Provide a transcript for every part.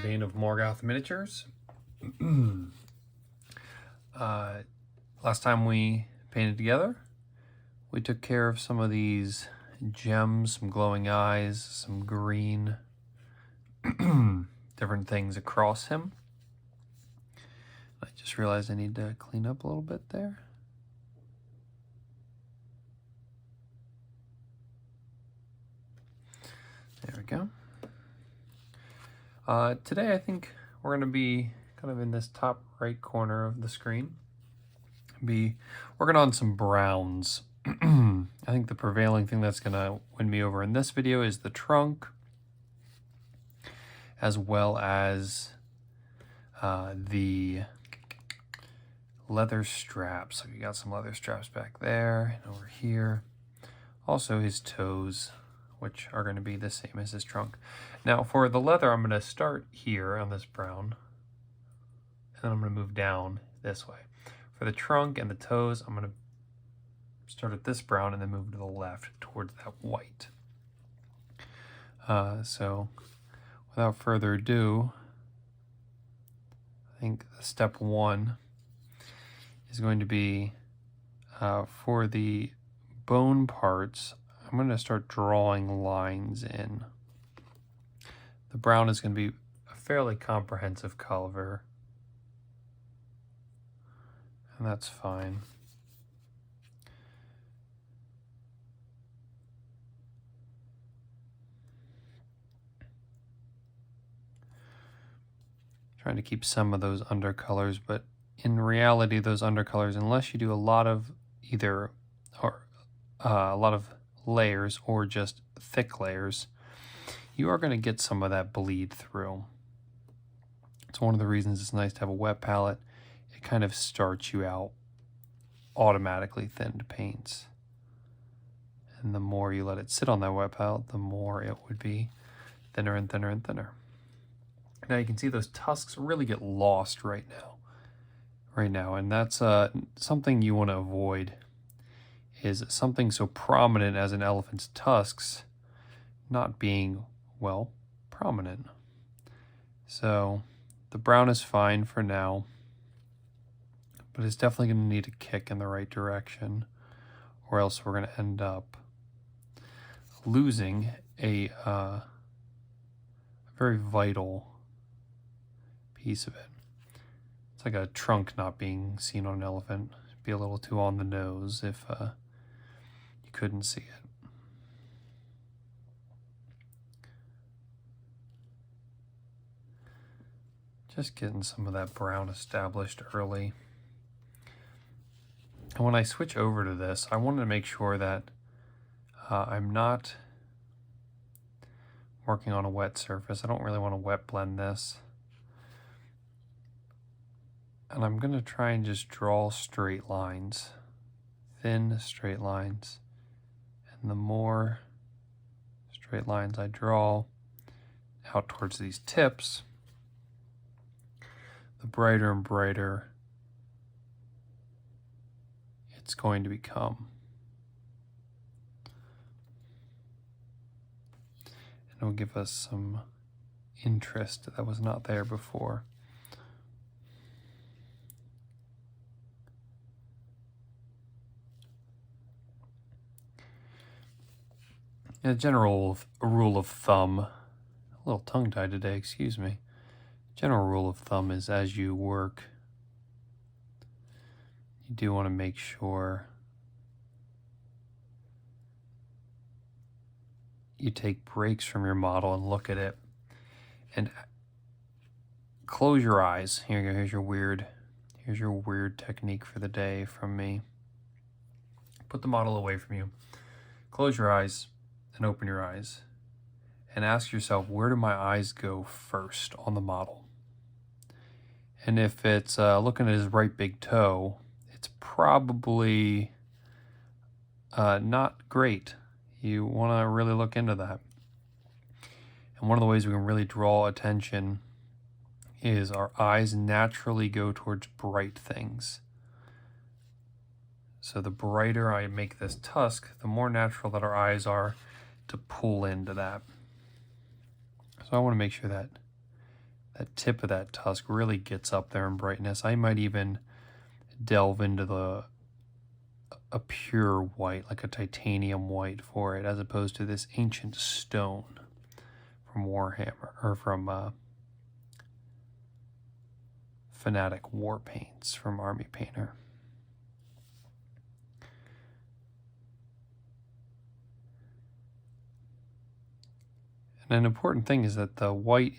vein of Morgoth miniatures. Last time we painted together, we took care of some of these gems, some glowing eyes, some green, different things across him. I just realized I need to clean up a little bit there. There we go. Today I think we're going to be kind of in this top right corner of the screen. Be working on some browns. I think the prevailing thing that's going to win me over in this video is the trunk, as well as the leather straps. So we got some leather straps back there and over here. Also his toes, which are going to be the same as his trunk. Now for the leather, I'm going to start here on this brown, and then I'm going to move down this way. For the trunk and the toes, I'm going to start at this brown and then move to the left towards that white. So without further ado, I think step one is going to be for the bone parts, I'm going to start drawing lines in. The brown is going to be a fairly comprehensive color, and that's fine. Trying to keep some of those undercolors, but in reality, those undercolors, unless you do a lot of either or a lot of layers or just thick layers, you are going to get some of that bleed through. It's one of the reasons it's nice to have a wet palette. It kind of starts you out automatically thinned paints. And the more you let it sit on that wet palette, the more it would be thinner and thinner and thinner. Now you can see those tusks really get lost right now, and that's something you want to avoid, is something so prominent as an elephant's tusks not being, well, prominent. So the brown is fine for now, but it's definitely going to need a kick in the right direction, or else we're going to end up losing a very vital piece of it. It's like a trunk not being seen on an elephant. It'd be a little too on the nose if you couldn't see it. Just getting some of that brown established early. And when I switch over to this, I wanted to make sure that I'm not working on a wet surface. I don't really want to wet blend this. And I'm going to try and just draw straight lines, thin straight lines. And the more straight lines I draw out towards these tips, the brighter and brighter it's going to become. And it'll give us some interest that was not there before. A general rule of thumb, a little tongue-tied today, excuse me. General rule of thumb is as you work, you do want to make sure you take breaks from your model and look at it and close your eyes. Here you go, here's your weird technique for the day from me. Put the model away from you, close your eyes and open your eyes and ask yourself, where do my eyes go first on the model? And if it's looking at his right big toe, it's probably not great. You want to really look into that. And one of the ways we can really draw attention is our eyes naturally go towards bright things. So the brighter I make this tusk, the more natural that our eyes are to pull into that. So I want to make sure that that tip of that tusk really gets up there in brightness. I might even delve into a pure white, like a titanium white for it, as opposed to this ancient stone from Warhammer, or from Fanatic War Paints from Army Painter. And an important thing is that the white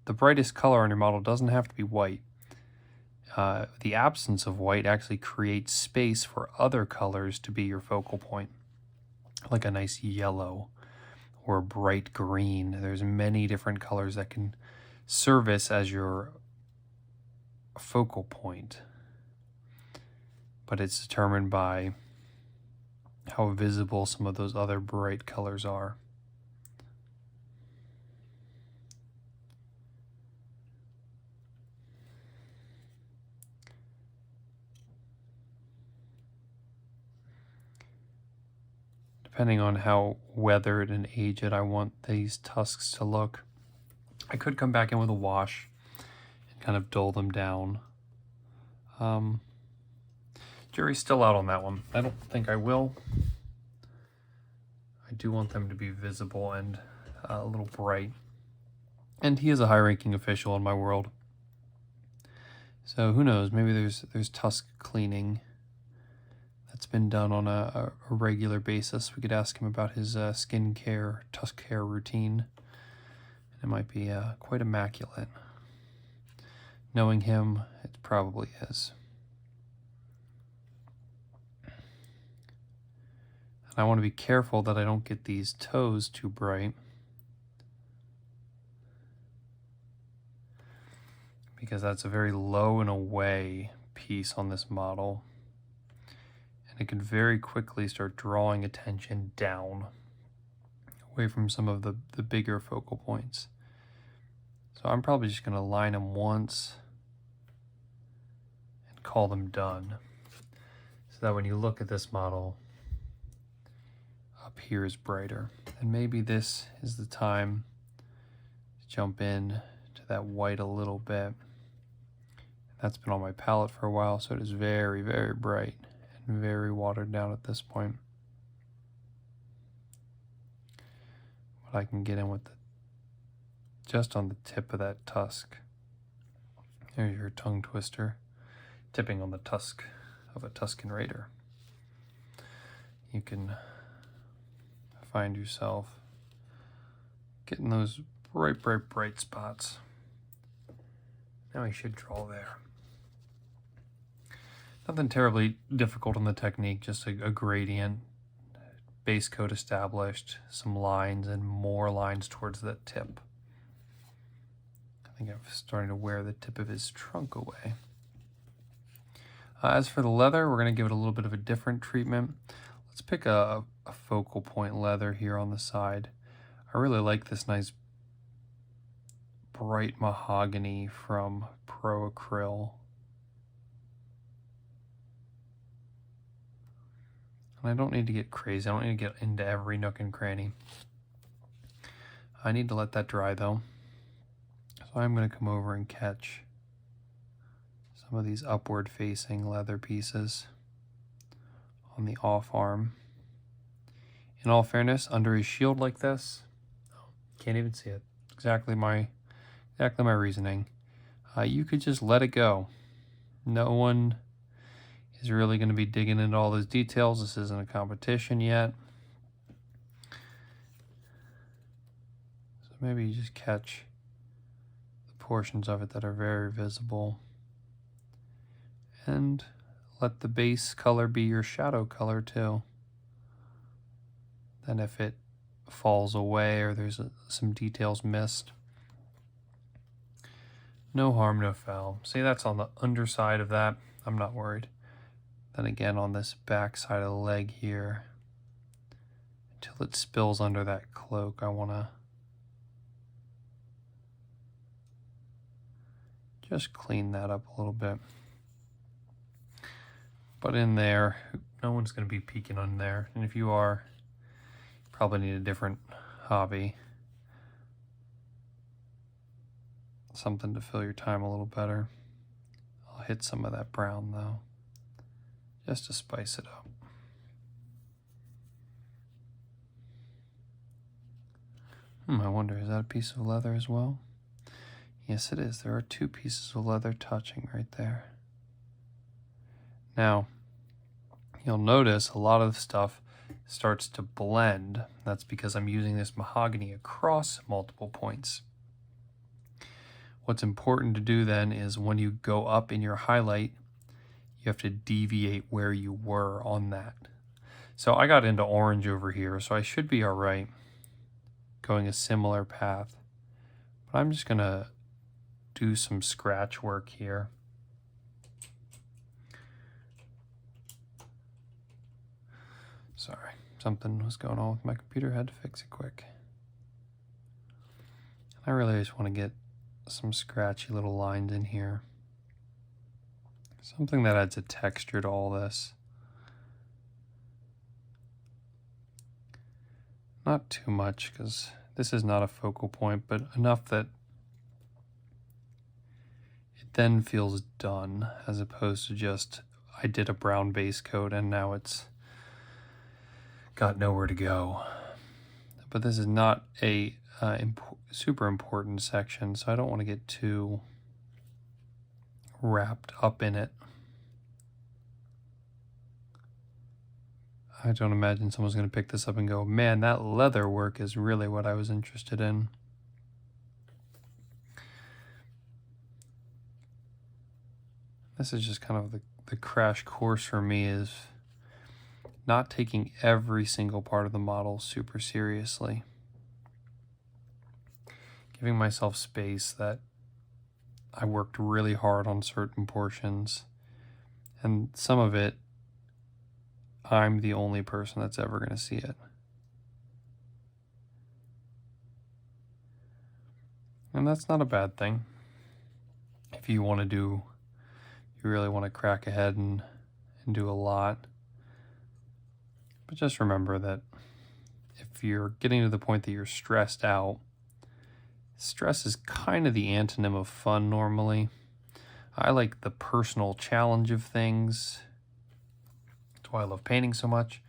the brightest color on your model doesn't have to be white. The absence of white actually creates space for other colors to be your focal point, like a nice yellow or a bright green. There's many different colors that can service as your focal point, but it's determined by how visible some of those other bright colors are. Depending on how weathered and aged I want these tusks to look, I could come back in with a wash and kind of dull them down. Jury's still out on that one. I don't think I will. I do want them to be visible and a little bright. And he is a high-ranking official in my world. So who knows, maybe there's tusk cleaning that's been done on a regular basis. We could ask him about his skin care, tusk care routine. It might be quite immaculate. Knowing him, it probably is. And I want to be careful that I don't get these toes too bright, because that's a very low and away piece on this model. And it can very quickly start drawing attention down, away from some of the bigger focal points. So I'm probably just going to line them once and call them done, so that when you look at this model, up here is brighter. And maybe this is the time to jump in to that white a little bit. That's been on my palette for a while, so it is very, very bright and very watered down at this point. But I can get in with just on the tip of that tusk. There's your tongue twister, tipping on the tusk of a Tusken Raider. You can find yourself getting those bright, bright, bright spots. Now I should draw there. Nothing terribly difficult in the technique, just a gradient, base coat established, some lines and more lines towards that tip. I think I'm starting to wear the tip of his trunk away. As for the leather, we're going to give it a little bit of a different treatment. Let's pick a focal point leather here on the side. I really like this nice bright mahogany from Pro Acryl. And I don't need to get crazy. I don't need to get into every nook and cranny. I need to let that dry though. So I'm going to come over and catch some of these upward facing leather pieces on the off arm. In all fairness, under his shield like this, can't even see it. Exactly my reasoning. You could just let it go. No one is really going to be digging into all those details. This isn't a competition yet. So maybe you just catch the portions of it that are very visible, and let the base color be your shadow color too. Then if it falls away or there's some details missed, no harm, no foul. See, that's on the underside of that. I'm not worried. Then again, on this back side of the leg here, until it spills under that cloak, I want to just clean that up a little bit. But in there, no one's going to be peeking on there. And if you are, you probably need a different hobby. something to fill your time a little better. I'll hit some of that brown though, just to spice it up. I wonder, is that a piece of leather as well? Yes, it is. There are two pieces of leather touching right there. Now, you'll notice a lot of the stuff starts to blend. That's because I'm using this mahogany across multiple points. What's important to do then is when you go up in your highlight, you have to deviate where you were on that. So I got into orange over here, so I should be all right going a similar path. But I'm just gonna do some scratch work here. Sorry, something was going on with my computer, had to fix it quick. I really just want to get some scratchy little lines in here. Something that adds a texture to all this. Not too much, because this is not a focal point, but enough that it then feels done, as opposed to just, I did a brown base coat and now it's got nowhere to go. But this is not a super important section, so I don't want to get too wrapped up in it. I don't imagine someone's going to pick this up and go, man, that leather work is really what I was interested in. This is just kind of the crash course for me, is not taking every single part of the model super seriously. Giving myself space that I worked really hard on certain portions, and some of it, I'm the only person that's ever going to see it. And that's not a bad thing. If you want to do, you really want to crack ahead and do a lot. But just remember that if you're getting to the point that you're stressed out, stress is kind of the antonym of fun normally. I like the personal challenge of things. That's why I love painting so much.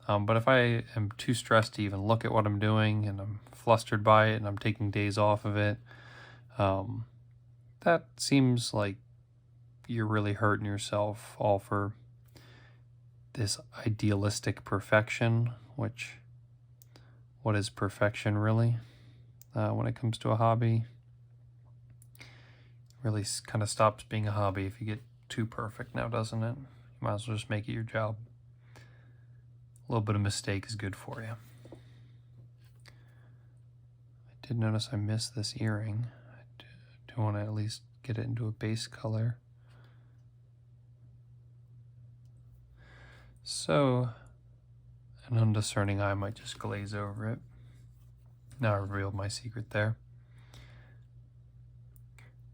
But if I am too stressed to even look at what I'm doing and I'm flustered by it and I'm taking days off of it, that seems like you're really hurting yourself all for this idealistic perfection, which, what is perfection really? When it comes to a hobby, it really kind of stops being a hobby if you get too perfect now, doesn't it? You might as well just make it your job. A little bit of mistake is good for you. I did notice I missed this earring. I do want to at least get it into a base color. So an undiscerning eye might just glaze over it. Now I revealed my secret there.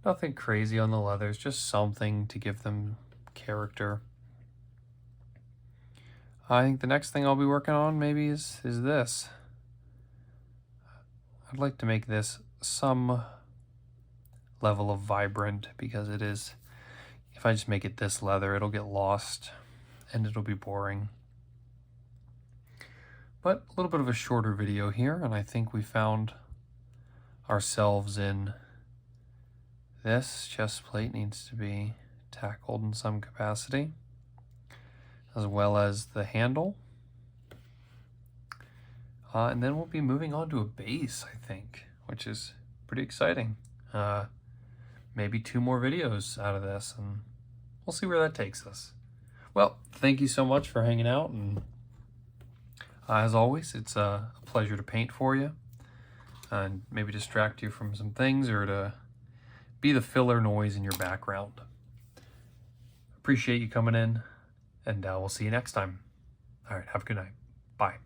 Nothing crazy on the leathers, just something to give them character. I think the next thing I'll be working on maybe is this. I'd like to make this some level of vibrant, because it is, if I just make it this leather, it'll get lost and it'll be boring. But a little bit of a shorter video here, and I think we found ourselves in this. Chest plate needs to be tackled in some capacity, as well as the handle. And then we'll be moving on to a base, I think, which is pretty exciting. Maybe 2 more videos out of this, and we'll see where that takes us. Well, thank you so much for hanging out, and as always, it's a pleasure to paint for you and maybe distract you from some things, or to be the filler noise in your background. Appreciate you coming in, and we'll see you next time. All right, have a good night. Bye.